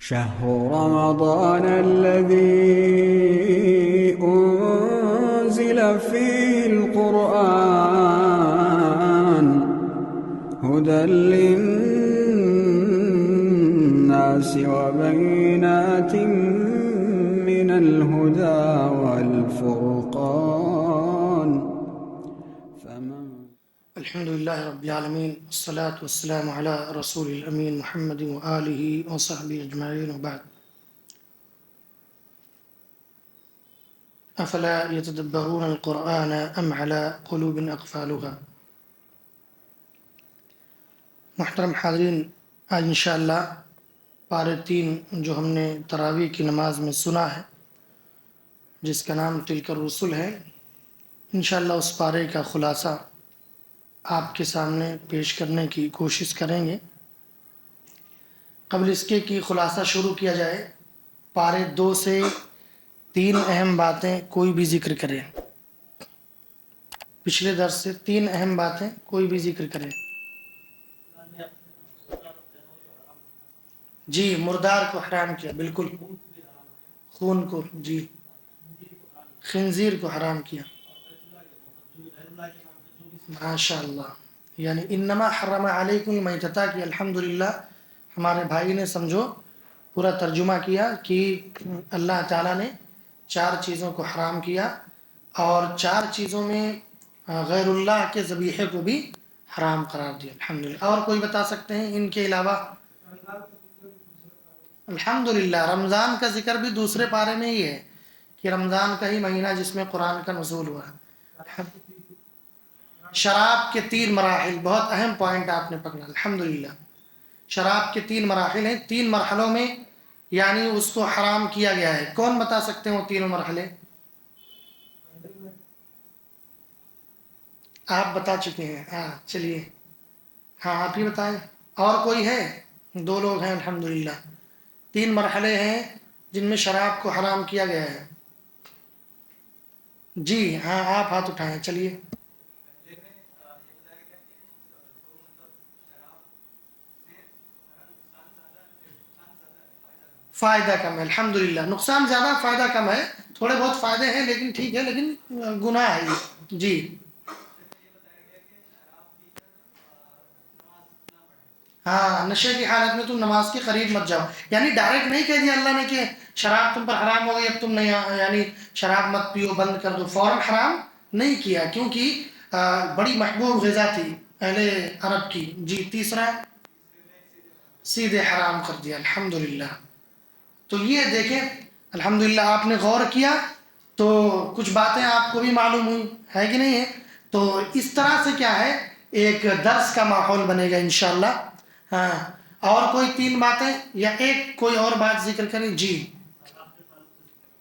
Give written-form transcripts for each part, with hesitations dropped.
شهر رمضان الذي أنزل فيه القرآن هدى للناس وبينات من الهدى والفرقان الحمد لله رب العالمين والصلاة والسلام على رسول الأمين محمد وآله وصحبه أجمعين وبعد أفلا يتدبرون القرآن أم على قلوب أقفالها. محترم حاضرین، آج انشاءاللہ پارہ 3 جو ہم نے تراویح کی نماز میں سنا ہے، جس کا نام تلک الرسل ہے، انشاءاللہ اس پارے کا خلاصہ آپ کے سامنے پیش کرنے کی کوشش کریں گے۔ قبل اس کے کہ خلاصہ شروع کیا جائے، پارے 2 سے 3 اہم باتیں کوئی بھی ذکر کرے۔ پچھلے درس سے 3 اہم باتیں کوئی بھی ذکر کرے۔ جی، مردار کو حرام کیا، بالکل، خون کو، جی، خنزیر کو حرام کیا، ماشاءاللہ، یعنی انما حرم علیکم المیتۃ کی الحمدللہ ہمارے بھائی نے سمجھو پورا ترجمہ کیا کہ اللہ تعالیٰ نے 4 چیزوں کو حرام کیا، اور 4 چیزوں میں غیر اللہ کے ذبیحے کو بھی حرام قرار دیا، الحمدللہ۔ اور کوئی بتا سکتے ہیں ان کے علاوہ؟ الحمدللہ، رمضان کا ذکر بھی دوسرے پارے میں ہی ہے کہ رمضان کا ہی مہینہ جس میں قرآن کا نزول ہوا۔ شراب کے 3 مراحل، بہت اہم پوائنٹ آپ نے پکڑا، الحمدللہ۔ شراب کے 3 مراحل ہیں، 3 مرحلوں میں یعنی اس کو حرام کیا گیا ہے۔ کون بتا سکتے ہیں وہ 3 مرحلے؟ آپ بتا چکے ہیں، ہاں چلیے، ہاں آپ ہی بتائیں۔ اور کوئی ہے؟ 2 لوگ ہیں، الحمدللہ۔ 3 مرحلے ہیں جن میں شراب کو حرام کیا گیا ہے۔ جی ہاں، آپ ہاتھ اٹھائیں، چلیے۔ فائدہ کم ہے، الحمدللہ، نقصان زیادہ فائدہ کم ہے، تھوڑے بہت فائدے ہیں لیکن ٹھیک ہے، لیکن گناہ ہے یہ۔ جی ہاں، نشے کی حالت میں تم نماز کے قریب مت جاؤ، یعنی ڈائریکٹ نہیں کہہ دیا اللہ نے کہ شراب تم پر حرام ہو گئی، اب تم نہیں، یعنی شراب مت پیو، بند کر دو، فوراً حرام نہیں کیا، کیونکہ بڑی محبوب غذا تھی اہل عرب کی۔ جی تیسرا، سیدھے حرام کر دیا، الحمدللہ۔ تو یہ دیکھیں، الحمدللہ آپ نے غور کیا تو کچھ باتیں آپ کو بھی معلوم ہوئی ہے کہ نہیں ہے؟ تو اس طرح سے کیا ہے، ایک درس کا ماحول بنے گا انشاءاللہ۔ ہاں، اور کوئی 3 باتیں یا ایک کوئی اور بات ذکر کریں؟ جی،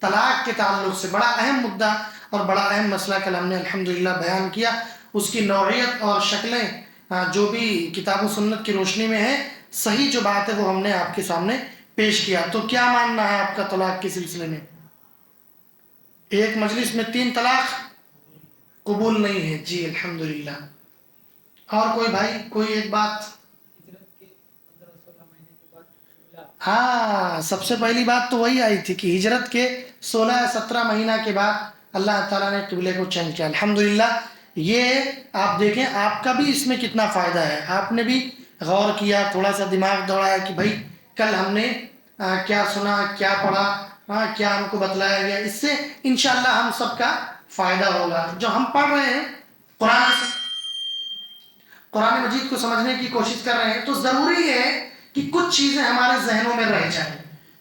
طلاق کے تعلق سے بڑا اہم مدعا اور بڑا اہم مسئلہ کل ہم نے الحمدللہ بیان کیا، اس کی نوعیت اور شکلیں جو بھی کتاب و سنت کی روشنی میں ہے، صحیح جو بات ہے وہ ہم نے آپ کے سامنے پیش کیا۔ تو کیا ماننا ہے آپ کا طلاق کے سلسلے میں؟ ایک مجلس میں 3 طلاق قبول نہیں ہے، جی الحمدللہ۔ اور کوئی بھائی، کوئی ایک بات؟ ہاں، سب سے پہلی بات تو وہی آئی تھی کہ ہجرت کے 16 یا 17 مہینہ کے بعد اللہ تعالیٰ نے قبلے کو چینج کیا، الحمدللہ۔ یہ آپ دیکھیں آپ کا بھی اس میں کتنا فائدہ ہے، آپ نے بھی غور کیا، تھوڑا سا دماغ دوڑایا کہ بھائی کل ہم نے کیا سنا، کیا پڑھا، کیا ہم کو بتلایا گیا، اس سے انشاءاللہ ہم سب کا فائدہ ہوگا۔ جو ہم پڑھ رہے ہیں قرآن مجید کو سمجھنے کی کوشش کر رہے ہیں، تو ضروری ہے کہ کچھ چیزیں ہمارے ذہنوں میں رہ جائیں،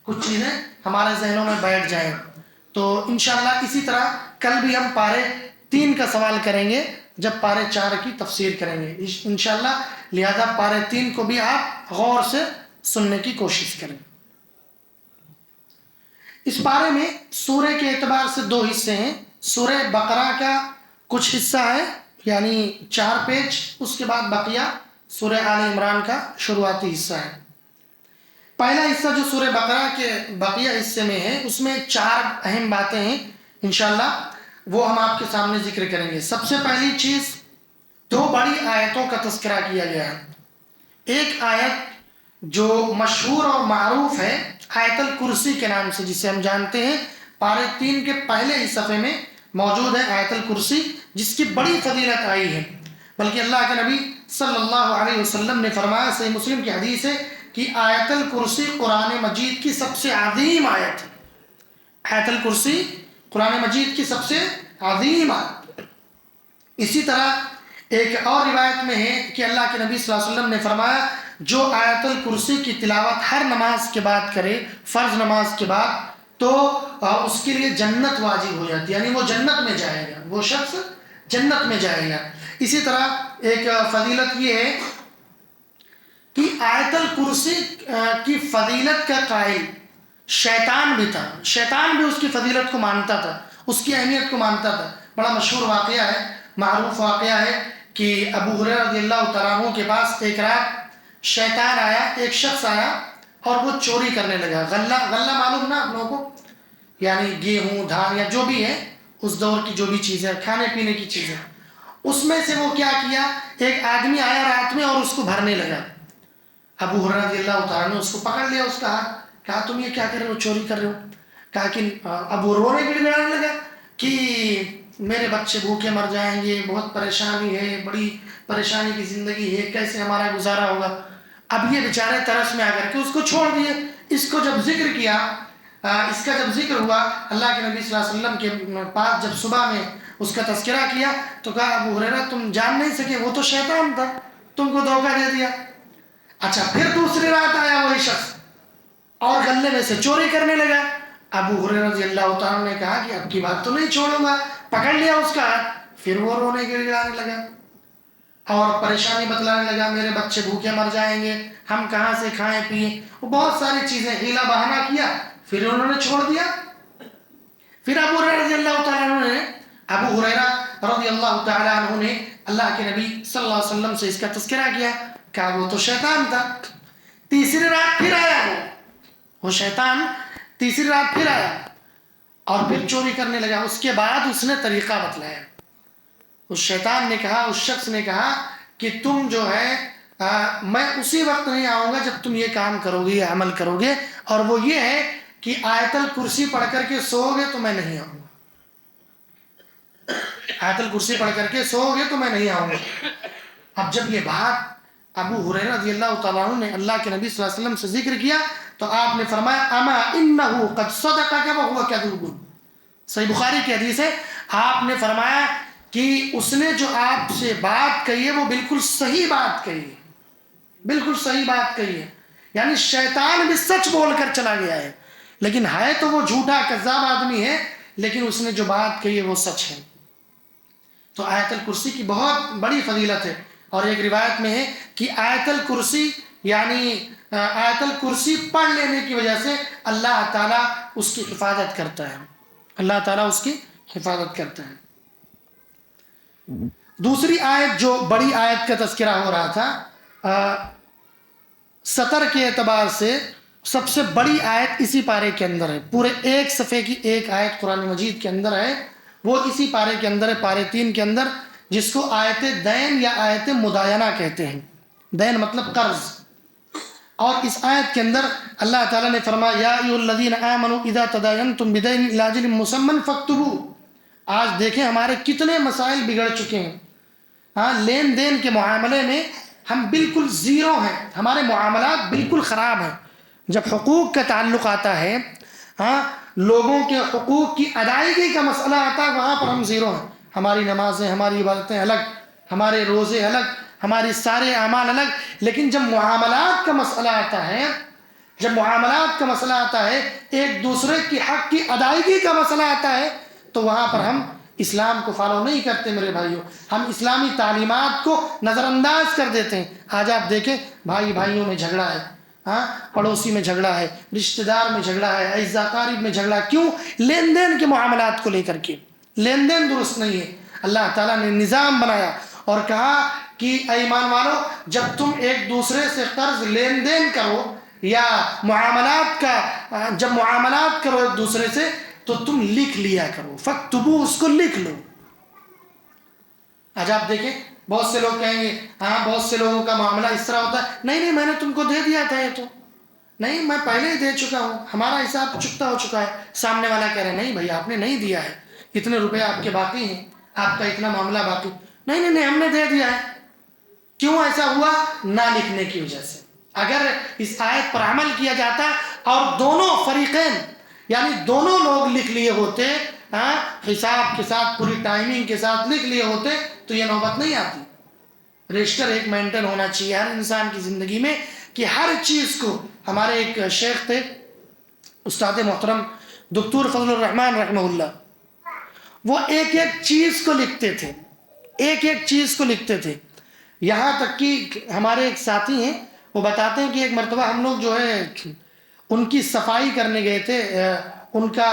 کچھ چیزیں ہمارے ذہنوں میں بیٹھ جائیں۔ تو انشاءاللہ اسی طرح کل بھی ہم پارے 3 کا سوال کریں گے جب پارے 4 کی تفسیر کریں گے انشاءاللہ، لہذا پارے 3 کو بھی آپ غور سے سننے کی کوشش کریں۔ اس پارے میں سورہ کے اعتبار سے 2 حصے ہیں۔ سورہ بقرہ کا کچھ حصہ ہے، یعنی 4 پیج، اس کے بعد بقیہ سورہ آل عمران کا شروعاتی حصہ ہے۔ پہلا حصہ جو سورہ بقرہ کے بقیہ حصے میں ہے، اس میں 4 اہم باتیں ہیں، انشاءاللہ وہ ہم آپ کے سامنے ذکر کریں گے۔ سب سے پہلی چیز، 2 بڑی آیتوں کا تذکرہ کیا گیا ہے۔ ایک آیت جو مشہور اور معروف ہے، آیت الکرسی کے نام سے جسے ہم جانتے ہیں، پارے 3 کے پہلے ہی صفحے میں موجود ہے آیت الکرسی، جس کی بڑی فضیلت آئی ہے۔ بلکہ اللہ کے نبی صلی اللہ علیہ وسلم نے فرمایا، صحیح مسلم کی حدیث ہے کہ آیت الکرسی قرآن مجید کی سب سے عظیم آیت ہے۔ آیت الکرسی قرآن مجید کی سب سے عظیم آیت۔ اسی طرح ایک اور روایت میں ہے کہ اللہ کے نبی صلی اللہ علیہ وسلم نے فرمایا، جو آیت الکرسی کی تلاوت ہر نماز کے بعد کرے، فرض نماز کے بعد، تو اس کے لیے جنت واجب ہو جاتی ہے، یعنی وہ جنت میں جائے گا، وہ شخص جنت میں جائے گا۔ اسی طرح ایک فضیلت یہ ہے کہ آیت الکرسی کی فضیلت کا قائل شیطان بھی تھا، شیطان بھی اس کی فضیلت کو مانتا تھا، اس کی اہمیت کو مانتا تھا۔ بڑا مشہور واقعہ ہے، معروف واقعہ ہے کہ ابو ہریرہ رضی اللہ تعالیٰ عنہ کے پاس ایک رات شیطان آیا، ایک شخص آیا اور وہ چوری کرنے لگا۔ غلہ معلوم نا آپ لوگوں کو، یعنی گیہوں، دھان یا جو بھی ہے اس دور کی جو بھی چیزیں، کھانے پینے کی چیزیں، اس میں سے وہ کیا کیا، ایک آدمی آیا رات میں اور اس کو بھرنے لگا۔ ابو ہریرہ رضی اللہ تعالیٰ نے اس کو پکڑ لیا، اس کا ہاتھ، کہا تم یہ کیا کر رہے ہو، چوری کر رہے ہو؟ کہا کہ ابو رونے گڑگڑانے لگا کہ میرے بچے بھوکے مر جائیں گے، بہت پریشانی ہے، بڑی پریشانی کی زندگی ہے، کیسے ہمارا گزارا ہوگا۔ اب یہ بیچارے ترس میں آ کر کے اس کو چھوڑ دیے۔ اس کو جب ذکر کیا، اس کا جب ذکر ہوا، اللہ کے نبی صلی اللہ علیہ وسلم کے پاس جب صبح میں اس کا تذکرہ کیا تو کہا ابو ہریرہ تم جان نہیں سکے، وہ تو شیطان تھا، تم کو دھوکہ دے دیا۔ اچھا، پھر دوسری رات آیا وہی شخص اور غلے میں سے چوری کرنے لگا۔ ابو ہریرہ رضی اللہ تعالیٰ نے کہا کہ اب کی بات تو نہیں چھوڑوں گا، پکڑ لیا اس کا ہاتھ۔ پھر وہ رونے گڑگڑانے لگا اور پریشانی بتلانے لگا، میرے بچے بھوکے مر جائیں گے، ہم کہاں سے کھائیں پیئیں، وہ بہت ساری چیزیں ہیلا بہانہ کیا۔ پھر انہوں نے چھوڑ دیا۔ پھر ابو ہریرہ رضی اللہ تعالیٰ عنہ نے اللہ کے نبی صلی اللہ علیہ وسلم سے اس کا تذکرہ کیا، کہا وہ تو شیطان تھا۔ تیسری رات پھر آیا وہ شیطان، تیسری رات پھر آیا اور پھر چوری کرنے لگا۔ اس کے بعد اس نے طریقہ بتلایا۔ اس شیطان نے کہا، اس شخص نے کہا کہ تم جو ہے میں اسی وقت نہیں آؤں گا جب تم یہ کام کرو گے، یہ عمل کرو گے، اور وہ یہ ہے کہ آیت الکرسی پڑھ کر کے سو گے تو میں نہیں آؤں گا، آیت الکرسی پڑھ کر کے سو گے تو میں نہیں آؤں گا۔ اب جب یہ بات ابو ہریرہ رضی اللہ تعالیٰ عنہ نے اللہ کے نبی صلی اللہ علیہ وسلم سے ذکر کیا تو آپ نے فرمایا اما انہ قد صدقک وہو کذوب۔ صحیح بخاری کی حدیث ہے، آپ نے فرمایا کہ اس نے جو آپ سے بات کہی ہے وہ بالکل صحیح بات کہی ہے، بالکل صحیح بات کہی ہے، یعنی شیطان بھی سچ بول کر چلا گیا ہے، لیکن ہے تو وہ جھوٹا کذاب آدمی ہے، لیکن اس نے جو بات کہی ہے وہ سچ ہے۔ تو آیت الکرسی کی بہت بڑی فضیلت ہے، اور ایک روایت میں ہے کہ آیت الکرسی یعنی آیت الکرسی پڑھ لینے کی وجہ سے اللہ تعالیٰ اس کی حفاظت کرتا ہے، اللہ تعالیٰ اس کی حفاظت کرتا ہے۔ دوسری آیت جو بڑی آیت کا تذکرہ ہو رہا تھا، سطر کے اعتبار سے سب سے بڑی آیت اسی پارے کے اندر ہے، پورے ایک صفحے کی ایک آیت قرآن مجید کے اندر ہے، وہ اسی پارے کے اندر ہے، پارے 3 کے اندر، جس کو آیت دین یا آیت مداینہ کہتے ہیں۔ دین مطلب قرض۔ اور اس آیت کے اندر اللہ تعالیٰ نے فرمایا یا ایھا الذین آمنوا اذا تداینتم بدین الی اجل مسمی فاکتبوہ۔ آج دیکھیں ہمارے کتنے مسائل بگڑ چکے ہیں، ہاں، لین دین کے معاملے میں ہم بالکل زیرو ہیں، ہمارے معاملات بالکل خراب ہیں۔ جب حقوق کا تعلق آتا ہے، ہاں، لوگوں کے حقوق کی ادائیگی کا مسئلہ آتا ہے، وہاں پر ہم زیرو ہیں۔ ہماری نمازیں، ہماری عبادتیں الگ، ہمارے روزے الگ، ہمارے سارے اعمال الگ، لیکن جب معاملات کا مسئلہ آتا ہے، جب معاملات کا مسئلہ آتا ہے، ایک دوسرے کی حق کی ادائیگی کا مسئلہ آتا ہے، تو وہاں پر ہم اسلام کو فالو نہیں کرتے میرے بھائیوں، ہم اسلامی تعلیمات کو نظر انداز کر دیتے ہیں۔ آج آپ دیکھیں بھائی بھائیوں میں جھگڑا ہے، ہاں، پڑوسی میں جھگڑا ہے، رشتہ دار میں جھگڑا ہے، اعزا قارب میں جھگڑا، کیوں؟ لین دین کے معاملات کو لے کر کے۔ لین دین درست نہیں ہے۔ اللہ تعالیٰ نے نظام بنایا اور کہا کہ اے ایمان والو، جب تم ایک دوسرے سے قرض لین دین کرو یا معاملات کا جب معاملات کرو ایک دوسرے سے تو تم لکھ لیا کرو، فاکتبوا، اس کو لکھ لو۔ آج آپ دیکھیں بہت سے لوگ کہیں گے ہاں بہت سے لوگوں کا معاملہ اس طرح ہوتا ہے، نہیں نہیں میں نے تم کو دے دیا تھا یہ تو، نہیں میں پہلے ہی دے چکا ہوں، ہمارا حساب چکتا ہو چکا ہے۔ سامنے والا کہہ رہے نہیں بھائی آپ نے نہیں دیا ہے، اتنے روپے آپ کے باقی ہیں، آپ کا اتنا معاملہ باقی۔ نہیں نہیں نہیں ہم نے دے دیا ہے۔ کیوں ایسا ہوا؟ نہ لکھنے کی وجہ سے۔ اگر اس آیت پر عمل کیا جاتا اور دونوں فریقین یعنی دونوں لوگ لکھ لیے ہوتے، حساب کے ساتھ پوری ٹائمنگ کے ساتھ لکھ لیے ہوتے تو یہ نوبت نہیں آتی۔ رجسٹر ایک مینٹین ہونا چاہیے ہر انسان کی زندگی میں کہ ہر چیز کو، ہمارے ایک شیخ تھے استاد محترم دکتور فضل الرحمان رحمہ اللہ، وہ ایک ایک چیز کو لکھتے تھے، ایک ایک چیز کو لکھتے تھے، یہاں تک کہ ہمارے ایک ساتھی ہیں وہ بتاتے ہیں کہ ایک مرتبہ ہم لوگ جو ہے ان کی صفائی کرنے گئے تھے، ان کا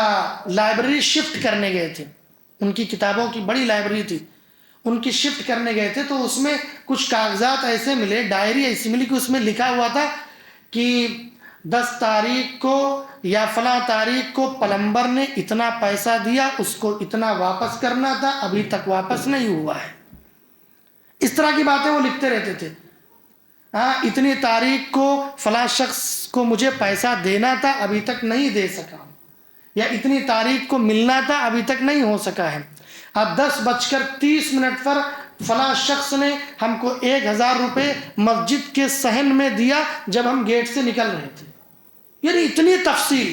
لائبریری شفٹ کرنے گئے تھے، ان کی کتابوں کی بڑی لائبریری تھی، ان کی شفٹ کرنے گئے تھے تو اس میں کچھ کاغذات ایسے ملے، ڈائری ایسی ملی کہ اس میں لکھا ہوا تھا کہ 10 تاریخ کو یا فلاں تاریخ کو پلمبر نے اتنا پیسہ دیا، اس کو اتنا واپس کرنا تھا، ابھی تک واپس نہیں ہوا ہے۔ اس طرح کی باتیں وہ لکھتے رہتے تھے۔ اتنی تاریخ کو فلاں شخص کو مجھے پیسہ دینا تھا، ابھی تک نہیں دے سکا ہوں، یا اتنی تاریخ کو ملنا تھا، ابھی تک نہیں ہو سکا ہے۔ اب 10:30 پر فلاں شخص نے ہم کو 1000 روپے مسجد کے صحن میں دیا جب ہم گیٹ سے نکل رہے تھے۔ یعنی اتنی تفصیل،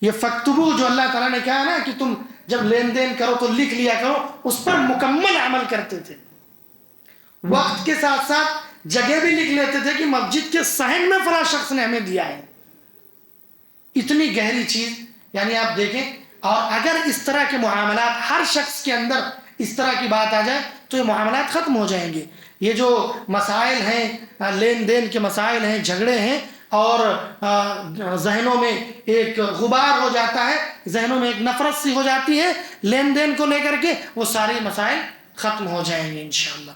یہ فَاكْتُبُوا جو اللہ تعالیٰ نے کہا نا کہ تم جب لین دین کرو تو لکھ لیا کرو، اس پر مکمل عمل کرتے تھے۔ وقت کے ساتھ ساتھ جگہ بھی لکھ لیتے تھے کہ مسجد کے صحن میں فلاں شخص نے ہمیں دیا ہے۔ اتنی گہری چیز، یعنی آپ دیکھیں، اور اگر اس طرح کے معاملات ہر شخص کے اندر اس طرح کی بات آ جائے تو یہ معاملات ختم ہو جائیں گے۔ یہ جو مسائل ہیں، لین دین کے مسائل ہیں، جھگڑے ہیں، اور ذہنوں میں ایک غبار ہو جاتا ہے، ذہنوں میں ایک نفرت سی ہو جاتی ہے لین دین کو لے کر کے، وہ سارے مسائل ختم ہو جائیں گے انشاءاللہ۔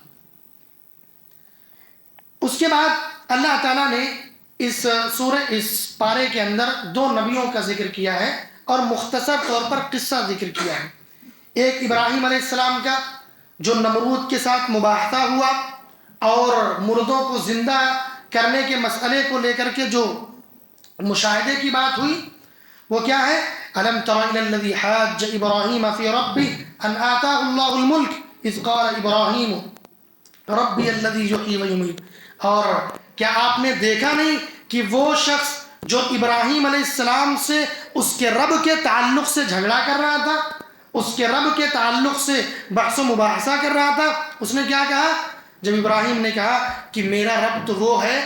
اس کے بعد اللہ تعالیٰ نے اس پارے کے اندر 2 نبیوں کا ذکر کیا ہے اور مختصر طور پر قصہ ذکر کیا ہے۔ ایک ابراہیم علیہ السلام کا جو نمرود کے ساتھ مباحثہ ہوا اور مردوں کو زندہ کرنے کے مسئلے کو لے کر کے جو مشاہدے کی بات ہوئی، وہ کیا ہے؟ أَلَمْ تَرَ إِلَى الَّذِي حَاجَّ إِبْرَاهِيمَ فِي رَبِّهِ أَنْ آتَاهُ اللَّهُ الْمُلْكَ إِذْ قَالَ إِبْرَاهِيمُ رَبِّيَ الَّذِي يُحْيِي وَيُمِيتُ۔ اور کیا آپ نے دیکھا نہیں کہ وہ شخص جو ابراہیم علیہ السلام سے اس کے رب کے تعلق سے جھگڑا کر رہا تھا، اس کے رب کے تعلق سے بحث و مباحثہ کر رہا تھا، اس نے کیا کہا؟ جب ابراہیم نے کہا کہ میرا رب تو وہ ہے،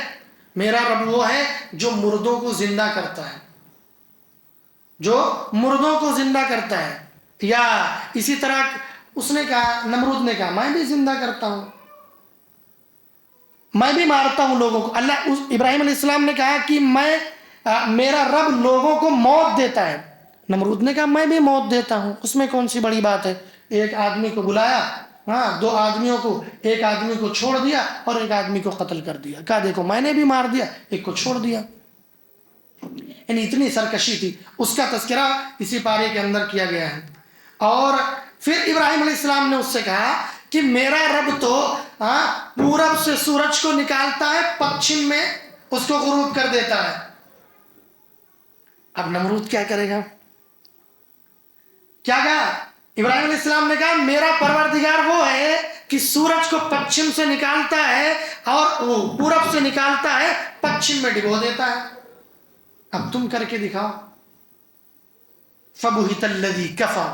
میرا رب وہ ہے جو مردوں کو زندہ کرتا ہے، جو مردوں کو زندہ کرتا ہے۔ یا اسی طرح اس نے کہا، نمرود نے کہا میں بھی زندہ کرتا ہوں، میں بھی مارتا ہوں لوگوں کو۔ ابراہیم علیہ السلام نے کہا کہ میرا رب لوگوں کو موت دیتا ہے۔ نمرود نے کہا میں بھی موت دیتا ہوں، اس میں کون سی بڑی بات ہے؟ ایک آدمی کو بلایا، 2 آدمیوں کو، ایک آدمی کو چھوڑ دیا اور ایک آدمی کو قتل کر دیا، کہا دیکھو میں نے بھی مار دیا، ایک کو چھوڑ دیا۔ یعنی اتنی سرکشی تھی، اس کا تذکرہ اسی پارے کے اندر کیا گیا ہے۔ اور پھر ابراہیم علیہ السلام نے اس سے کہا کہ میرا رب تو پورب سے سورج کو نکالتا ہے، پچھم میں اس کو غروب کر دیتا ہے۔ اب نمرود کیا کرے گا؟ کیا کہا؟ ابراہیم علیہ السلام نے کہا میرا پروردگار وہ ہے کہ سورج کو پچھم سے نکالتا ہے اور وہ پورب سے نکالتا ہے، پچھم میں ڈبو دیتا ہے، اب تم کر کے دکھاؤ۔ فَبُهِتَ الَّذِي كَفَرَ،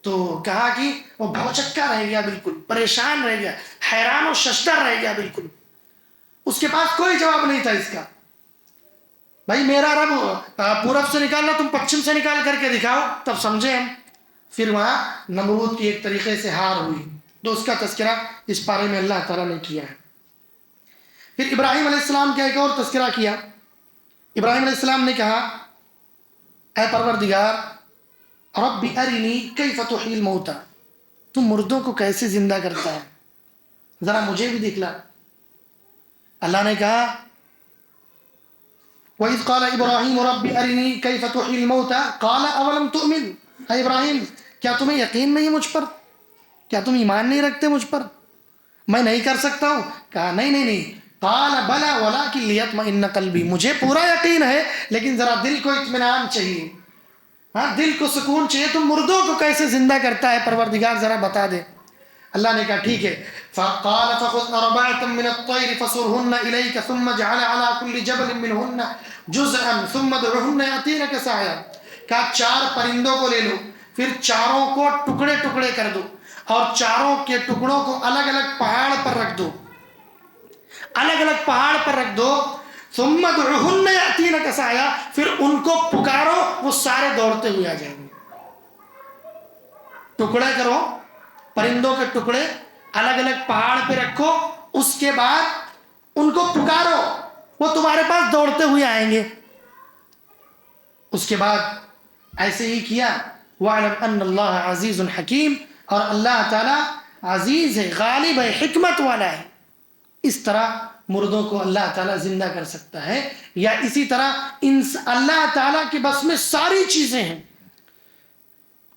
تو کہا کہ وہ بھوچکا رہ گیا، بالکل پریشان رہ گیا، حیران و ششدر رہ گیا، بالکل اس کے پاس کوئی جواب نہیں تھا اس کا۔ بھائی میرا رب پورب سے نکالنا، تم پچھم سے نکال کر کے دکھاؤ، تب سمجھے ہم۔ پھر وہاں نمرود کی ایک طریقے سے ہار ہوئی، تو اس کا تذکرہ اس پارے میں اللہ تعالیٰ نے کیا ہے۔ پھر ابراہیم علیہ السلام کا ایک اور تذکرہ کیا۔ ابراہیم علیہ السلام نے کہا اے پروردگار رب ارنی کیف تحیی الموتى، تم مردوں کو کیسے زندہ کرتا ہے، ذرا مجھے بھی دکھلا۔ اللہ نے کہا وَإِذْ قَالَ إِبْرَاهِيمُ رَبِّ أَرِنِي كَيْفَ تُحْيِي الْمَوْتَى قَالَ أَوَلَمْ تُؤْمِنْ، اے ابراہیم کیا تمہیں یقین نہیں مجھ پر، کیا تم ایمان نہیں رکھتے مجھ پر، میں نہیں کر سکتا ہوں؟ کہا نہیں نہیں نہیں، قال بلا ولکن لیطمئن قلبی، مجھے پورا یقین ہے لیکن ذرا دل کو اطمینان چاہیے، ہاں دل کو سکون چاہیے، تو مردوں کو کیسے زندہ کرتا ہے پروردگار ذرا بتا دے۔ اللہ نے کہا ٹھیک ہے، فقال فخذ أربعة من الطير فصرهن إليك ثم اجعل على كل جبل منهن جزءا ثم ادعهن يأتينك سعيا، کہا 4 پرندوں کو لے لو، پھر چاروں کو ٹکڑے ٹکڑے کر دو اور چاروں کے ٹکڑوں کو الگ الگ پہاڑ پر رکھ دو، الگ الگ پہاڑ پر رکھ دو، ثم ادعهن يأتينك سعيا، پھر ان کو پکارو وہ سارے دوڑتے ہوئے آ جائیں گے۔ ٹکڑے کرو، پرندوں کے ٹکڑے الگ الگ پہاڑ پہ رکھو، اس کے بعد ان کو پکارو وہ تمہارے پاس دوڑتے ہوئے آئیں گے۔ اس کے بعد ایسے ہی کیا، وَاعْلَمْ أَنَّ اللَّهَ عَزِيزٌ حَكِيمٌ، اور اللہ تعالیٰ عزیز ہے، غالب ہے، حکمت والا ہے۔ اس طرح مردوں کو اللہ تعالیٰ زندہ کر سکتا ہے، یا اسی طرح اللہ تعالیٰ کے بس میں ساری چیزیں ہیں،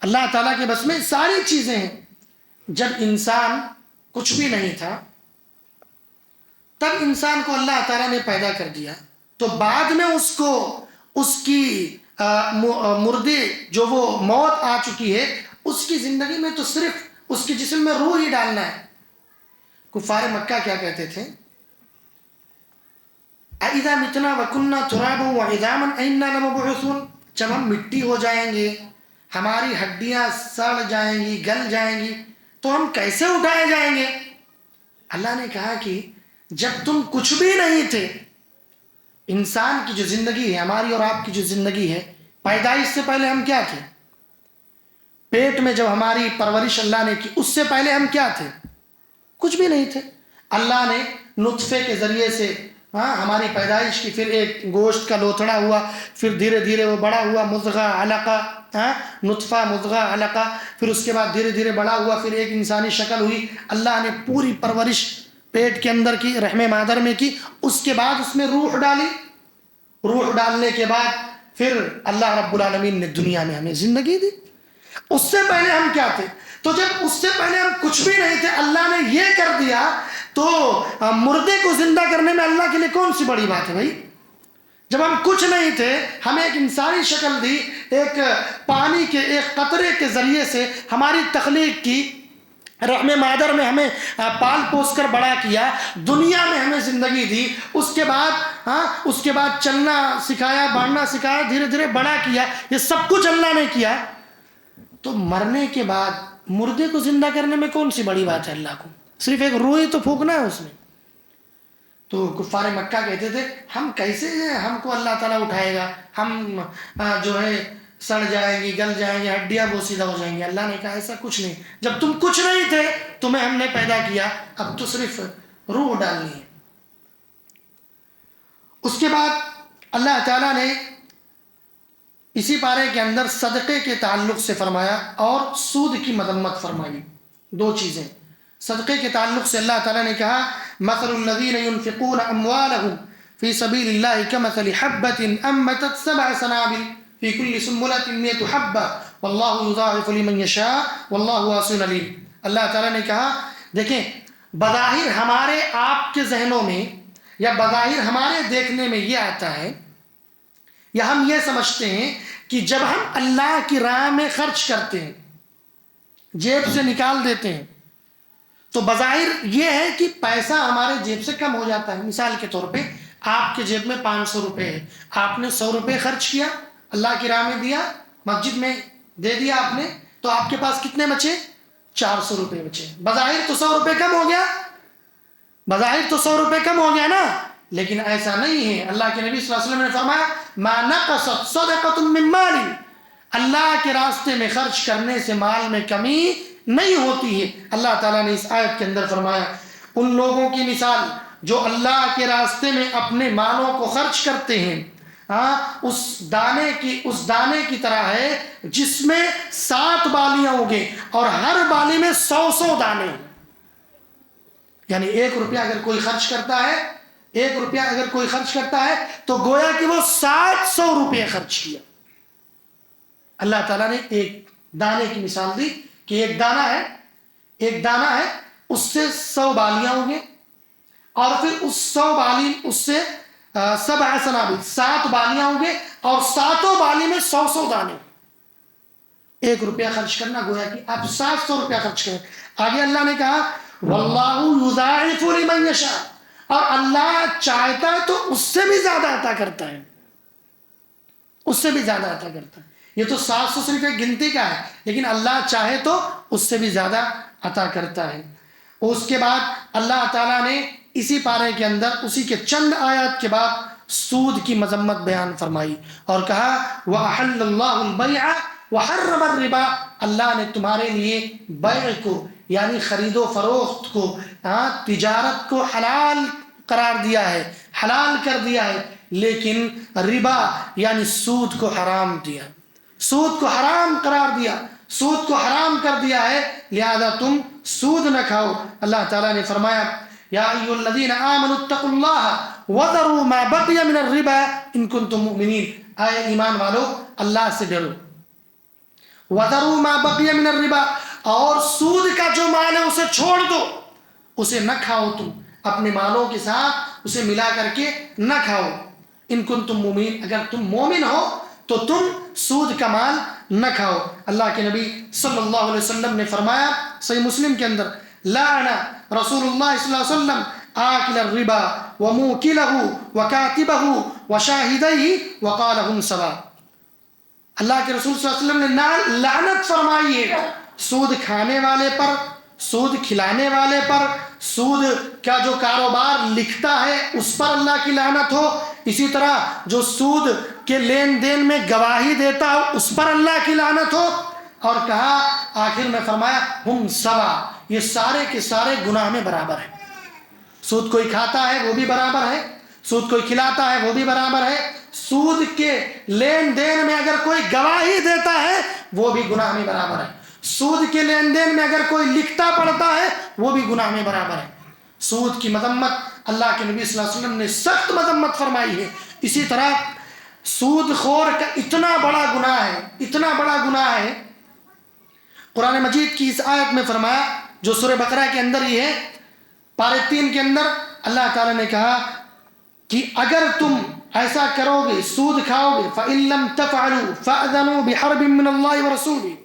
اللہ تعالیٰ کے بس میں ساری چیزیں ہیں۔ جب انسان کچھ بھی نہیں تھا تب انسان کو اللہ تعالیٰ نے پیدا کر دیا، تو بعد میں اس کو اس کی مردے جو وہ موت آ چکی ہے اس کی زندگی میں تو صرف اس کے جسم میں روح ہی ڈالنا ہے۔ کفار مکہ کیا کہتے تھے؟ اَإِذَا مِتْنَا وَكُنَّا تُرَابًا وَعِظَامًا أَإِنَّا لَمَبْعُوثُونَ، جب ہم مٹی ہو جائیں گے، ہماری ہڈیاں سڑ جائیں گی، گل جائیں گی، تو ہم کیسے اٹھائے جائیں گے؟ اللہ نے کہا کہ جب تم کچھ بھی نہیں تھے، انسان کی جو زندگی ہے، ہماری اور آپ کی جو زندگی ہے، پیدائش سے پہلے ہم کیا تھے؟ پیٹ میں جب ہماری پرورش اللہ نے کی، اس سے پہلے ہم کیا تھے؟ کچھ بھی نہیں تھے۔ اللہ نے نطفے کے ذریعے سے ہماری پیدائش کی، پھر ایک گوشت کا لوتھڑا ہوا، پھر دھیرے دھیرے وہ بڑا ہوا، مضغہ علقہ، نطفہ مضغہ علقہ، پھر اس کے بعد دھیرے دھیرے بڑا ہوا، پھر ایک انسانی شکل ہوئی۔ اللہ نے پوری پرورش پیٹ کے اندر کی، رحم مادر میں کی، اس کے بعد اس میں روح ڈالی، روح ڈالنے کے بعد پھر اللہ رب العالمین نے دنیا میں ہمیں زندگی دی۔ اس سے پہلے ہم کیا تھے؟ تو جب اس سے پہلے ہم کچھ بھی نہیں تھے، اللہ نے یہ کر دیا، تو مردے کو زندہ کرنے میں اللہ کے لیے کون سی بڑی بات ہے بھائی؟ جب ہم کچھ نہیں تھے، ہمیں ایک انسانی شکل دی، ایک پانی کے ایک قطرے کے ذریعے سے ہماری تخلیق کی، رحم مادر میں ہمیں پال پوس کر بڑا کیا، دنیا میں ہمیں زندگی دی، اس کے بعد چلنا سکھایا، بڑھنا سکھایا، دھیرے دھیرے بڑا کیا، یہ سب کچھ اللہ نے کیا۔ تو مرنے کے بعد مردے کو زندہ کرنے میں کون سی بڑی بات ہے اللہ کو؟ صرف ایک روح ہی تو پھونکنا ہے اس میں۔ تو کفار مکہ کہتے تھے ہم کیسے، ہم کو اللہ تعالیٰ اٹھائے گا، ہم جو ہے سڑ جائیں گی، گل جائیں گے، ہڈیاں بوسیدہ ہو جائیں گی۔ اللہ نے کہا ایسا کچھ نہیں، جب تم کچھ نہیں تھے تمہیں ہم نے پیدا کیا، اب تو صرف روح ڈالنی ہے۔ اس کے بعد اللہ تعالیٰ نے اسی پارے کے اندر صدقے کے تعلق سے فرمایا اور سود کی مذمت فرمائی۔ 2 چیزیں۔ صدقے کے تعلق سے اللہ تعالیٰ نے کہا مثل الذین ينفقون اموالهم فی سبیل اللہ کمثل حبۃ انبتت 7 سنابل فی کل سنبلۃ 100 حبۃ واللہ یضاعف لمن یشاء واللہ واسع علیم۔ اللہ تعالیٰ نے کہا دیکھیں، بظاہر ہمارے آپ کے ذہنوں میں یا بظاہر ہمارے دیکھنے میں یہ آتا ہے یا ہم یہ سمجھتے ہیں کہ جب ہم اللہ کی راہ میں خرچ کرتے ہیں، جیب سے نکال دیتے ہیں، تو بظاہر یہ ہے کہ پیسہ ہمارے جیب سے کم ہو جاتا ہے۔ مثال کے طور پہ آپ کے جیب میں 500 روپے ہے، آپ نے 100 روپے خرچ کیا، اللہ کی راہ میں دیا، مسجد میں دے دیا آپ نے، تو آپ کے پاس کتنے بچے؟ 400 روپے بچے۔ بظاہر تو 100 روپے کم ہو گیا، بظاہر تو 100 روپے کم ہو گیا نا، لیکن ایسا نہیں ہے۔ اللہ کے نبی صلی اللہ علیہ وسلم نے فرمایا ما نقصت صدقۃ من مال، اللہ کے راستے میں خرچ کرنے سے مال میں کمی نہیں ہوتی ہے۔ اللہ تعالیٰ نے اس آیت کے اندر فرمایا ان لوگوں کی مثال جو اللہ کے راستے میں اپنے مالوں کو خرچ کرتے ہیں، اس دانے کی طرح ہے جس میں 7 بالیاں ہوگے اور ہر بالی میں 100 دانے۔ یعنی 1 روپیہ اگر کوئی خرچ کرتا ہے، 1 روپیہ اگر کوئی خرچ کرتا ہے تو گویا کہ وہ 700 روپے خرچ کیا۔ اللہ تعالیٰ نے ایک دانے کی مثال دی کہ ایک دانہ ہے، اس سے 100 بالیاں ہوں گے، اور پھر اس 100 بالی اس سے 7 سنابل 7 بالیاں ہوں گے اور 7 بالی میں 100 دانے. 1 روپیہ خرچ کرنا گویا کہ آپ 700 روپیہ خرچ کریں. آگے اللہ نے کہا واللہ یضاعف لمن یشاء، اور اللہ چاہتا ہے تو اس سے بھی زیادہ عطا کرتا ہے، اس سے بھی زیادہ عطا کرتا ہے. یہ تو 700 صرف ایک گنتی کا ہے، لیکن اللہ چاہے تو اس سے بھی زیادہ عطا کرتا ہے. اس کے بعد اللہ تعالیٰ نے اسی پارے کے اندر اسی کے چند آیات کے بعد سود کی مذمت بیان فرمائی اور کہا وَأَحَلَّ اللَّهُ الْبَيْعَ وَحَرَّمَ الرِّبَا، اللہ نے تمہارے لیے بیع کو یعنی خرید و فروخت کو، تجارت کو حلال قرار دیا ہے، حلال کر دیا ہے، لیکن ربا یعنی سود کو حرام دیا، سود کو حرام قرار دیا، سود کو حرام کر دیا ہے، لہذا تم سود نہ کھاؤ. اللہ تعالیٰ نے فرمایا یا ایھا الذین آمنوا اتقوا اللہ وذروا ما بقی من الربا ان کنتم مؤمنین، اے ایمان والو اللہ سے ڈرو. وذروا ما بقی من الربا، اور سود کا جو مال ہے اسے چھوڑ دو، اسے نہ کھاؤ، تم اپنے مالوں کے ساتھ اسے ملا کر کے نہ کھاؤ. ان کنتم مؤمنین، اگر تم مومن ہو تو تم سود کا مال نہ کھاؤ. اللہ کے نبی صلی اللہ علیہ وسلم نے فرمایا صحیح مسلم کے اندر لعن رسول اللہ صلی اللہ علیہ وسلم آکل الربا وموکلہ وکاتبہ وشاہدیہ وقال ہم سوا. اللہ کے رسول صلی اللہ علیہ وسلم نے لعنت فرمائی ہے سود کھانے والے پر، سود کھلانے والے پر، سود کا جو کاروبار لکھتا ہے اس پر اللہ کی لعنت ہو. اسی طرح جو سود کے لین دین میں گواہی دیتا ہو اس پر اللہ کی لعنت ہو. اور کہا آخر میں فرمایا ہم سوا، یہ سارے کے سارے گناہ میں برابر ہیں. سود کوئی کھاتا ہے وہ بھی برابر ہے، سود کوئی کھلاتا ہے وہ بھی برابر ہے، سود کے لین دین میں اگر کوئی گواہی دیتا ہے وہ بھی گناہ میں برابر ہے، سود کے لین دین میں اگر کوئی لکھتا پڑھتا ہے وہ بھی گناہ میں برابر ہے. سود کی مذمت اللہ کے نبی صلی اللہ علیہ وسلم نے سخت مذمت فرمائی ہے. اسی طرح سود خور کا اتنا بڑا گناہ ہے، اتنا بڑا گناہ ہے، قرآن مجید کی اس آیت میں فرمایا جو سورہ بقرہ کے اندر ہی ہے، پارے 3 کے اندر اللہ تعالیٰ نے کہا کہ اگر تم ایسا کرو گے، سود کھاؤ گے، فَإِن لَمْ تَفْعَلُوا فَأْذَنُوا بِحَرْبٍ مِّنَ اللَّهِ وَرَسُولِهِ،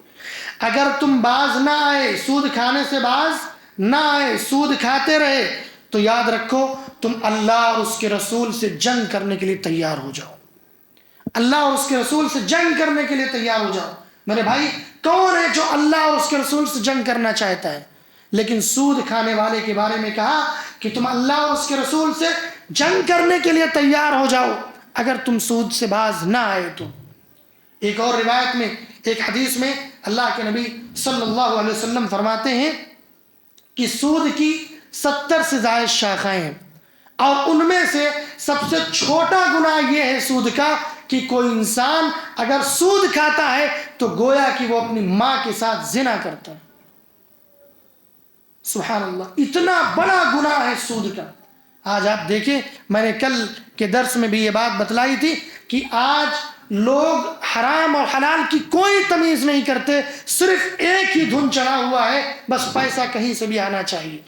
اگر تم باز نہ آئے، سود کھانے سے باز نہ آئے، سود کھاتے رہے، تو یاد رکھو تم اللہ اور اس کے رسول سے جنگ کرنے کے لیے تیار ہو جاؤ، اللہ اور اس کے رسول سے جنگ کرنے کے لیے تیار ہو جاؤ. میرے بھائی کون ہے جو اللہ اور اس کے رسول سے جنگ کرنا چاہتا ہے؟ لیکن سود کھانے والے کے بارے میں کہا کہ تم اللہ اور اس کے رسول سے جنگ کرنے کے لیے تیار ہو جاؤ اگر تم سود سے باز نہ آئے تو. ایک اور روایت میں، ایک حدیث میں اللہ کے نبی صلی اللہ علیہ وسلم فرماتے ہیں کہ سود کی 70 سے زائد شاخائیں ہیں، اور ان میں سے سب سے چھوٹا گناہ یہ ہے سود کا کہ کوئی انسان اگر سود کھاتا ہے تو گویا کہ وہ اپنی ماں کے ساتھ زنا کرتا ہے. سبحان اللہ، اتنا بڑا گناہ ہے سود کا. آج آپ دیکھیں، میں نے کل کے درس میں بھی یہ بات بتلائی تھی کہ آج لوگ حرام اور حلال کی کوئی تمیز نہیں کرتے، صرف ایک ہی دھن چڑھا ہوا ہے، بس پیسہ کہیں سے بھی آنا چاہیے،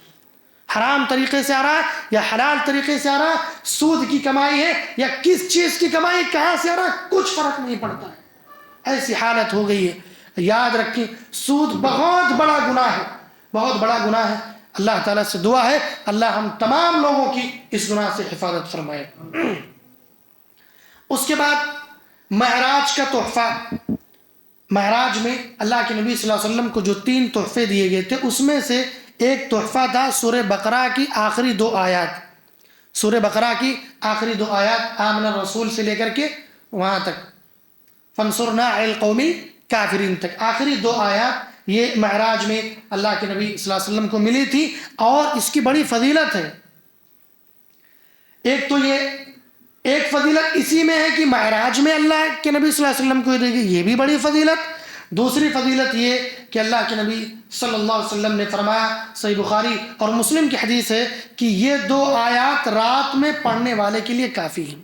حرام طریقے سے آ رہا ہے یا حلال طریقے سے آ رہا ہے، سود کی کمائی ہے یا کس چیز کی کمائی کہاں سے آ رہا ہے، کچھ فرق نہیں پڑتا ہے. ایسی حالت ہو گئی ہے. یاد رکھیں سود بہت بڑا گناہ ہے، بہت بڑا گناہ ہے. اللہ تعالیٰ سے دعا ہے اللہ ہم تمام لوگوں کی اس گناہ سے حفاظت فرمائے. اس کے بعد معراج کا تحفہ. معراج میں اللہ کے نبی صلی اللہ علیہ وسلم کو جو 3 تحفے دیے گئے تھے اس میں سے ایک تحفہ تھا سورہ بقرہ کی آخری 2 آیات. سورہ بقرہ کی آخری 2 آیات آمن الرسول سے لے کر کے وہاں تک فانصرنا علی القوم الکافرین تک، آخری 2 آیات یہ معراج میں اللہ کے نبی صلی اللہ علیہ وسلم کو ملی تھی. اور اس کی بڑی فضیلت ہے. ایک تو ایک فضیلت اسی میں ہے کہ معراج میں اللہ کے نبی صلی اللہ علیہ وسلم کو دے گی، یہ بھی بڑی فضیلت. دوسری فضیلت یہ کہ اللہ کے نبی صلی اللہ علیہ وسلم نے فرمایا، صحیح بخاری اور مسلم کی حدیث ہے کہ یہ 2 آیات رات میں پڑھنے والے کے لیے کافی ہیں.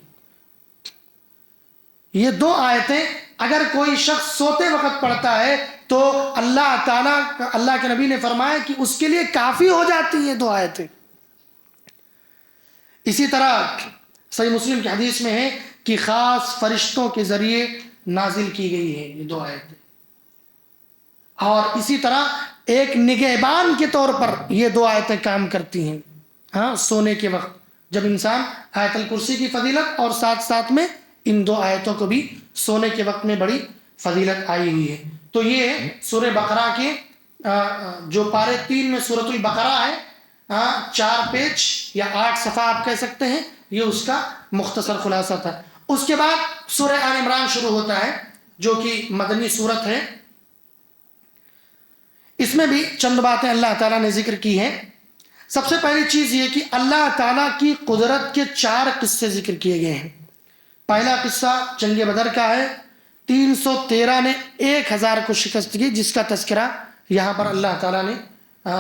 یہ 2 آیتیں اگر کوئی شخص سوتے وقت پڑھتا ہے تو اللہ تعالیٰ، اللہ کے نبی نے فرمایا کہ اس کے لیے کافی ہو جاتی ہیں 2 آیتیں. اسی طرح صحیح مسلم کی حدیث میں ہے کہ خاص فرشتوں کے ذریعے نازل کی گئی ہے یہ 2 آیتیں، اور اسی طرح ایک نگہبان کے طور پر یہ 2 آیتیں کام کرتی ہیں. ہاں، سونے کے وقت جب انسان آیت الکرسی کی فضیلت اور ساتھ ساتھ میں ان 2 آیتوں کو بھی سونے کے وقت میں بڑی فضیلت آئی ہوئی ہے. تو یہ سورہ بقرہ کے جو پارے 3 میں سورۃ البقرہ ہے، 4 پیج یا 8 صفحہ آپ کہہ سکتے ہیں، یہ اس کا مختصر خلاصہ تھا. اس کے بعد سورہ آل عمران شروع ہوتا ہے جو کہ مدنی سورت ہے. اس میں بھی چند باتیں اللہ تعالیٰ نے ذکر کی ہیں. سب سے پہلی چیز یہ کہ اللہ تعالیٰ کی قدرت کے 4 قصے ذکر کیے گئے ہیں. پہلا قصہ جنگ بدر کا ہے. 313 نے 1000 کو شکست کی، جس کا تذکرہ یہاں پر اللہ تعالیٰ نے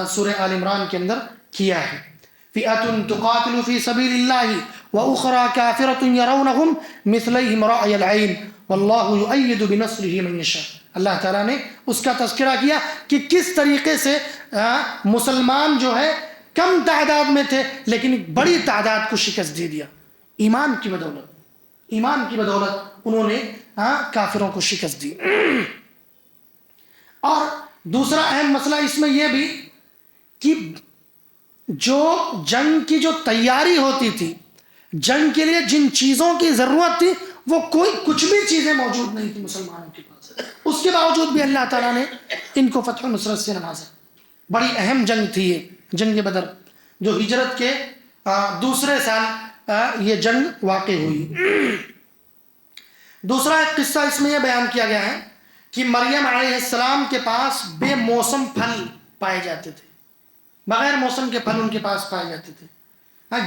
سورہ آل عمران کے اندر کیا ہے. فئۃ تقاتل فی سبیل اللہ واخری کافرۃ یرونہم مثلیہم رأی العین واللہ یؤید بنصرہ من یشاء. اللہ تعالیٰ نے اس کا تذکرہ کیا کہ کس طریقے سے مسلمان جو ہے کم تعداد میں تھے لیکن بڑی تعداد کو شکست دے دیا. ایمان کی بدولت انہوں نے کافروں کو شکست دی. اور دوسرا اہم مسئلہ اس میں یہ بھی کہ جو جنگ کی جو تیاری ہوتی تھی، جنگ کے لیے جن چیزوں کی ضرورت تھی، وہ کچھ بھی چیزیں موجود نہیں تھی مسلمانوں کے پاس. اس کے باوجود بھی اللہ تعالیٰ نے ان کو فتح و نصرت سے نوازا. بڑی اہم جنگ تھی یہ جنگ بدر، جو ہجرت کے دوسرے سال یہ جنگ واقع ہوئی. دوسرا ایک قصہ اس میں یہ بیان کیا گیا ہے کہ مریم علیہ السلام کے پاس بے موسم پھل پائے جاتے تھے، بغیر موسم کے پھل ان کے پاس پائے جاتے تھے.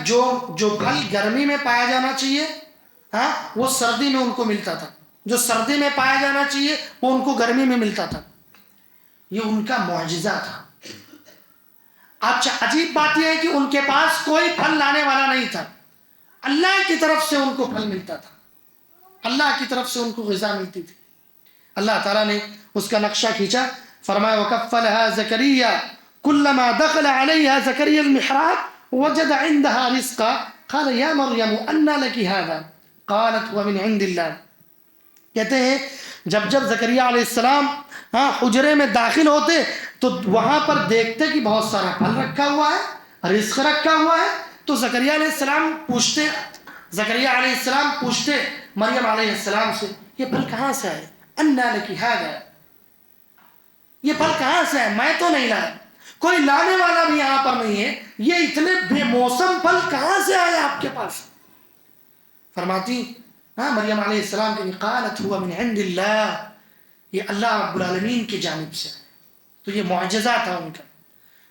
جو پھل گرمی میں پایا جانا چاہیے وہ سردی میں ان کو ملتا تھا، جو سردی میں پایا جانا چاہیے وہ ان کو گرمی میں ملتا تھا. یہ ان کا معجزہ تھا. اچھا، عجیب بات یہ ہے کہ ان کے پاس کوئی پھل لانے والا نہیں تھا، اللہ کی طرف سے ان کو پھل ملتا تھا، اللہ کی طرف سے ان کو غذا ملتی تھی. اللہ تعالیٰ نے اس کا نقشہ کھینچا. فرمایا وَكَفَّلَهَا زَكَرِيَّا كُلَّمَا دَخَلَ عَلَيْهَا زَكَرِيَّا الْمِحْرَابَ وَجَدَ عِندَهَا رِزْقًا قَالَ يَا مَرْيَمُ أَنَّىٰ لَكِ هَٰذَا قَالَتْ هُوَ مِنْ عِندِ اللَّهِ. کہتے ہیں جب زکریا علیہ السلام حجرے میں داخل ہوتے تو وہاں پر دیکھتے کہ بہت سارا پھل رکھا ہوا ہے، رزق رکھا ہوا ہے. تو زکریا علیہ السلام پوچھتے مریم علیہ السلام سے، یہ پھل کہاں سے آئے؟ اَنَّىٰ لَكِ هَٰذَا، یہ پھل کہاں سے آئے؟ میں تو نہیں لایا، کوئی لانے والا بھی یہاں پر نہیں ہے، یہ اتنے بے موسم پھل کہاں سے آئے آپ کے پاس؟ فرماتی مریم علیہ السلام کے قالت ہوا من عند اللہ، یہ اللہ رب العالمین کی جانب سے. تو یہ معجزہ تھا ان کا.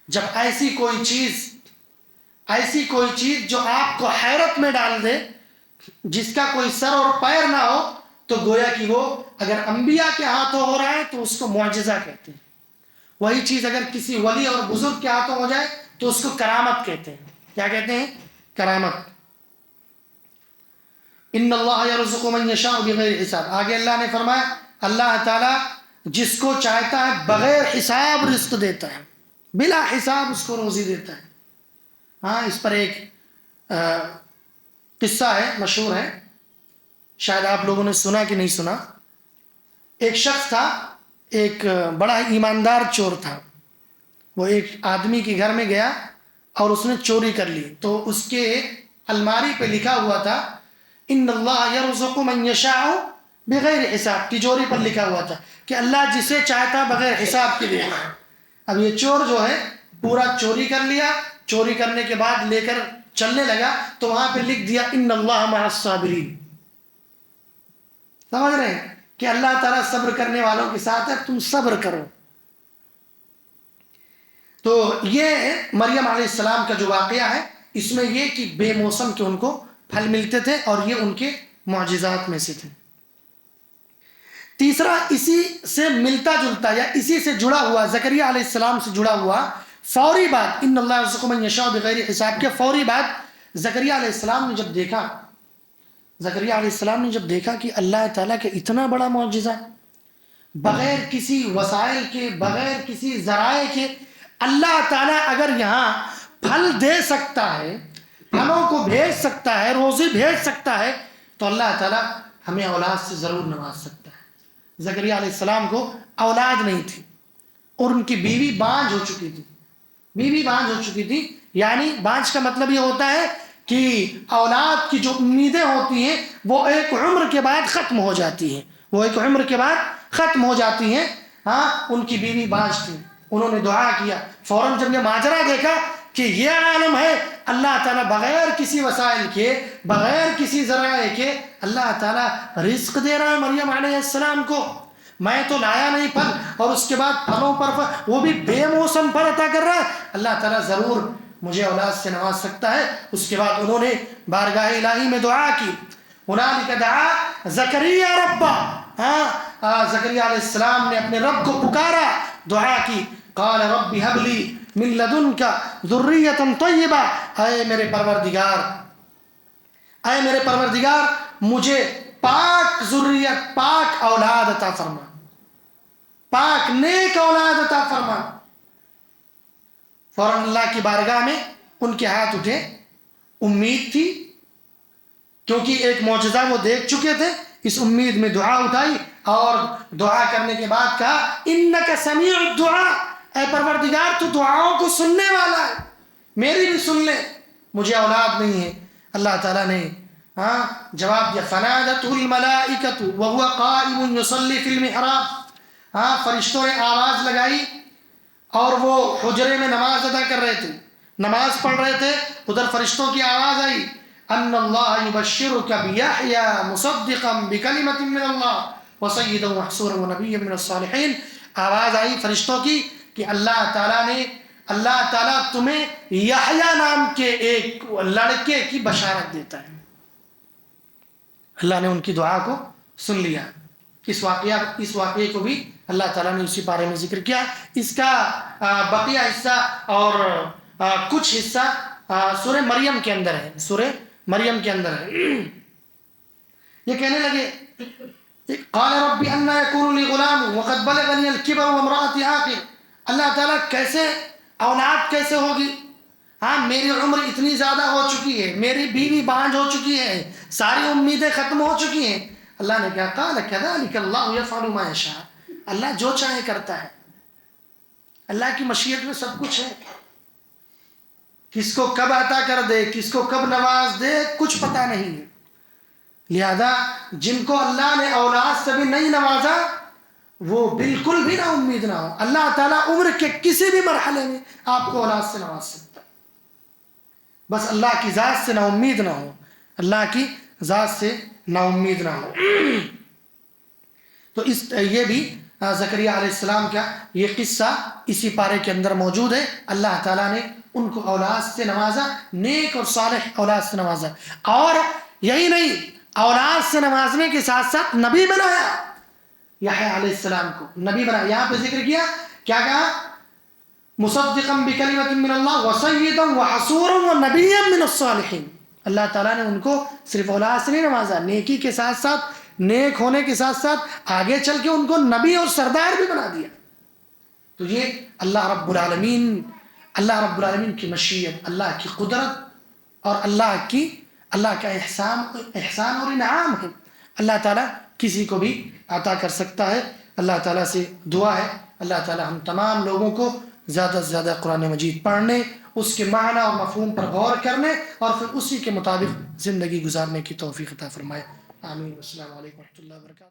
جب ایسی کوئی چیز جو آپ کو حیرت میں ڈال دے، جس کا کوئی سر اور پیر نہ ہو، تو گویا کہ وہ اگر انبیاء کے ہاتھوں ہو رہا ہے تو اس کو معجزہ کہتے ہیں. وہی چیز اگر کسی ولی اور بزرگ کے ہاتھوں ہو جائے تو اس کو کرامت کہتے ہیں. کیا کہتے ہیں؟ کرامت. ان اللہ یرزق من یشاء بغیر حساب. آگے اللہ نے فرمایا اللہ تعالیٰ جس کو چاہتا ہے بغیر حساب رزق دیتا ہے، بلا حساب اس کو روزی دیتا ہے. اس پر ایک قصہ ہے، مشہور ہے، شاید آپ لوگوں نے سنا کہ نہیں سنا. ایک شخص تھا، ایک بڑا ایماندار چور تھا. وہ ایک آدمی کے گھر میں گیا اور اس نے چوری کر لی. تو اس کے الماری پہ لکھا ہوا تھا ان اللہ یرزق من یشاء بغیر حساب. تجوری پر لکھا ہوا تھا کہ اللہ جسے چاہتا بغیر حساب کے دیتا ہے. اب یہ چور جو ہے پورا چوری کر لیا، چوری کرنے کے بعد لے کر چلنے لگا تو وہاں پہ لکھ دیا ان اللہ مع الصابرین. سمجھ رہے ہیں کہ اللہ تعالیٰ صبر کرنے والوں کے ساتھ ہے، تم صبر کرو. تو یہ مریم علیہ السلام کا جو واقعہ ہے، اس میں یہ کہ بے موسم کے ان کو پھل ملتے تھے اور یہ ان کے معجزات میں سے تھے. تیسرا اسی سے ملتا جلتا یا اسی سے جڑا ہوا، زکریا علیہ السلام سے جڑا ہوا فوری بات ان اللہ یرزق من یشاء بغیر حساب کے فوری بات زکریا علیہ السلام نے جب دیکھا کہ اللہ تعالیٰ کے اتنا بڑا معجزہ، بغیر کسی وسائل کے، بغیر کسی ذرائع کے اللہ تعالیٰ اگر یہاں پھل دے سکتا ہے پھلوں کو بھیج سکتا ہے، روزی بھیج سکتا ہے، تو اللہ تعالیٰ ہمیں اولاد سے ضرور نواز سکتا ہے۔ زکریا علیہ السلام کو اولاد نہیں تھی اور ان کی بیوی بانجھ ہو چکی تھی، بیوی بانجھ ہو چکی تھی، یعنی بانجھ کا مطلب یہ ہوتا ہے کہ اولاد کی جو امیدیں ہوتی ہیں وہ ایک عمر کے بعد ختم ہو جاتی ہیں، وہ ایک عمر کے بعد ختم ہو جاتی ہیں۔ ہاں، ان کی بیوی بانجھ تھی، انہوں نے دعا کیا، فوراً جب یہ ماجرا دیکھا کہ یہ عالم ہے، اللہ تعالیٰ بغیر کسی وسائل کے، بغیر کسی ذرائع کے اللہ تعالیٰ رزق دے رہا ہے مریم علیہ السلام کو، میں تو لایا نہیں پھل، اور اس کے بعد پھلوں پر وہ بھی بے موسم پر عطا کر رہا ہے، اللہ تعالیٰ ضرور مجھے اولاد سے نواز سکتا ہے۔ اس کے بعد انہوں نے بارگاہ الہی میں دعا کی، ہنالک دعا زکریا ربہ، زکریا علیہ السلام نے اپنے رب کو پکارا، دعا کی، قال رب هب لی من لدنک ذریۃ طیبہ، اے میرے پروردگار مجھے پاک ذریت، پاک اولاد عطا فرما، پاک نیک اولاد عطا فرما۔ فوراً اللہ کی بارگاہ میں ان کے ہاتھ اٹھے، امید تھی کیونکہ ایک معجزہ وہ دیکھ چکے تھے، اس امید میں دعا اٹھائی اور دعا کرنے کے بعد کہا انک سمیع الدعاء، اے پروردگار تو دعاؤں کو سننے والا ہے، میری بھی سن لے، مجھے اولاد نہیں ہے۔ اللہ تعالیٰ نے جواب دیا، فنادته الملائکۃ وهو قائم یصلی فی المحراب، فرشتوں نے آواز لگائی اور وہ حجرے میں نماز ادا کر رہے تھے، نماز پڑھ رہے تھے، ادھر فرشتوں کی آواز آئی، ان اللہ یبشرک بیحییٰ مصدقا بکلمۃ من اللہ وسیدا وحصورا ونبیا من الصالحین، آواز آئی فرشتوں کی کہ اللہ تعالیٰ تمہیں یحییٰ نام کے ایک لڑکے کی بشارت دیتا ہے۔ اللہ نے ان کی دعا کو سن لیا۔ اس واقعے کو بھی اللہ تعالیٰ نے اسی بارے میں ذکر کیا۔ اس کا بقیہ حصہ اور کچھ حصہ سورہ مریم کے اندر ہے، سورہ مریم کے اندر ہے۔ یہ کہنے لگے قال رب انا یکون لی غلام وقد بلغنی الکبر وامرأتی عاقر، اللہ تعالیٰ کیسے اولاد کیسے ہوگی، میری عمر اتنی زیادہ ہو چکی ہے، میری بیوی بانجھ ہو چکی ہے، ساری امیدیں ختم ہو چکی ہیں۔ اللہ نے کہا قال کذلک اللہ یفعل ما یشاء، اللہ جو چاہے کرتا ہے، اللہ کی مشیت میں سب کچھ ہے، کس کو کب عطا کر دے، کس کو کب نواز دے، کچھ پتہ نہیں ہے۔ لہذا جن کو اللہ نے اولاد سے بھی نہیں نوازا وہ بالکل بھی نہ امید نہ ہو، اللہ تعالیٰ عمر کے کسی بھی مرحلے میں آپ کو اولاد سے نواز سکتا ہے، بس اللہ کی ذات سے نا امید نہ ہو، اللہ کی ذات سے نا امید نہ ہو۔ تو یہ بھی زکریا علیہ السلام کا یہ قصہ اسی پارے کے اندر موجود ہے۔ اللہ تعالیٰ نے ان کو اولاد سے نوازا، نیک اور صالح اولاد سے نوازا، اور یہی نہیں، اولاد سے نوازنے کے ساتھ ساتھ نبی بنایا، یحییٰ علیہ السلام کو نبی بنایا۔ یہاں پہ ذکر کیا، کیا کہا، مصدقا بکلمۃ من اللہ وسیدا وحصورا ونبیا من الصالحین۔ اللہ تعالیٰ نے ان کو صرف اولاد سے نہیں نوازا، نیکی کے ساتھ ساتھ، نیک ہونے کے ساتھ ساتھ آگے چل کے ان کو نبی اور سردار بھی بنا دیا۔ تو یہ اللہ رب العالمین کی مشیت، اللہ کی قدرت اور اللہ کا احسان اور انعام ہے۔ اللہ تعالیٰ کسی کو بھی عطا کر سکتا ہے۔ اللہ تعالیٰ سے دعا ہے اللہ تعالیٰ ہم تمام لوگوں کو زیادہ سے زیادہ قرآن مجید پڑھنے، اس کے معنی اور مفہوم پر غور کرنے اور پھر اسی کے مطابق زندگی گزارنے کی توفیق عطا فرمائے۔ آمین۔ السلام علیکم و رحمۃ اللہ وبرکاتہ۔